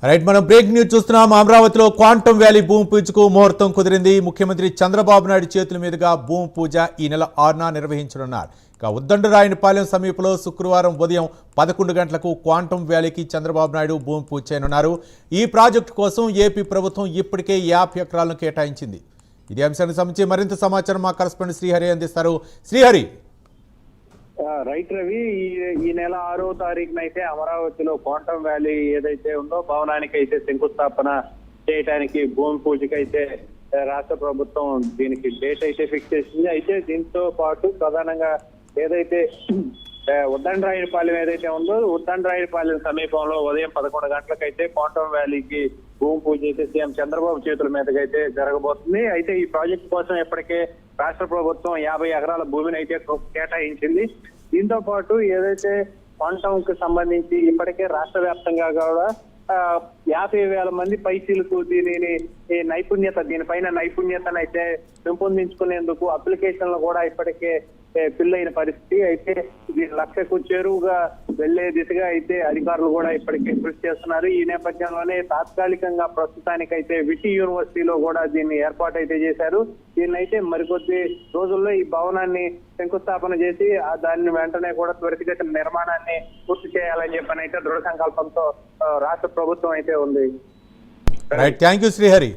Right, మనం break news చూస్తున్నాం. అమరావతిలో క్వాంటమ్ వ్యాలీ భూమి పూజకు ముహూర్తం కుదిరింది. ముఖ్యమంత్రి చంద్రబాబు నాయుడు చేతుల మీదుగా భూమి పూజ ఈ నెల 6న నిర్వహించనున్నారు. ఇక ఉద్దండరాయనిపాలెం సమీపంలో శుక్రవారం ఉదయం 11 గంటలకు క్వాంటమ్ వ్యాలీకి చంద్రబాబు నాయుడు భూమి పూజ చేయనున్నారు. ఈ ప్రాజెక్టు కోసం ఏపీ ప్రభుత్వం ఇప్పటికే 50 ఎకరాలను కేటాయించింది. ఇదే అంశానికి సంబంధించి మరింత సమాచారం మా కరెస్పాండెంట్ శ్రీహరి అందిస్తారు. శ్రీహరి. రైట్ రవి, ఈ నెల 6వ తారీఖున అయితే అమరావతిలో క్వాంటమ్ వ్యాలీ ఏదైతే ఉందో భవనానికి అయితే శంకుస్థాపన చేయడానికి భూమి పూజకి అయితే రాష్ట్ర ప్రభుత్వం దీనికి డేట్ అయితే ఫిక్స్ చేసింది. అయితే దీంతో పాటు ప్రధానంగా ఏదైతే ఉద్దండరాయనిపాలెం ఏదైతే ఉందో ఉద్దండరాయనిపాలెం సమీపంలో ఉదయం 11 గంటలకైతే క్వాంటమ్ వ్యాలీకి భూమి పూజ అయితే సీఎం చంద్రబాబు చేతుల మీదకి అయితే జరగబోతుంది. అయితే ఈ ప్రాజెక్ట్ కోసం ఇప్పటికే రాష్ట్ర ప్రభుత్వం 50 ఎకరాల భూమిని అయితే కేటాయించింది. దీంతో పాటు ఏదైతే క్వాంటమ్ కు సంబంధించి ఇప్పటికే రాష్ట్ర వ్యాప్తంగా కూడా 50,000 మంది పైసీలకు దీనిపైన నైపుణ్యతను అయితే పెంపొందించుకునేందుకు అప్లికేషన్లు కూడా ఇప్పటికే ఫిల్ అయిన పరిస్థితి. అయితే ఇది 1,00,000కు చేరువుగా వెళ్లే దిశగా అయితే అధికారులు కూడా ఇప్పటికే కృషి చేస్తున్నారు. ఈ నేపథ్యంలోనే తాత్కాలికంగా ప్రస్తుతానికైతే విటి యూనివర్సిటీలో కూడా దీన్ని ఏర్పాటు అయితే చేశారు. దీన్ని అయితే మరికొద్ది రోజుల్లో ఈ భవనాన్ని శంకుస్థాపన చేసి దాన్ని వెంటనే కూడా త్వరితగతిన నిర్మాణాన్ని పూర్తి చేయాలని చెప్పని అయితే దృఢ సంకల్పంతో రాష్ట్ర ప్రభుత్వం అయితే ఉంది. Right, thank you Srihari.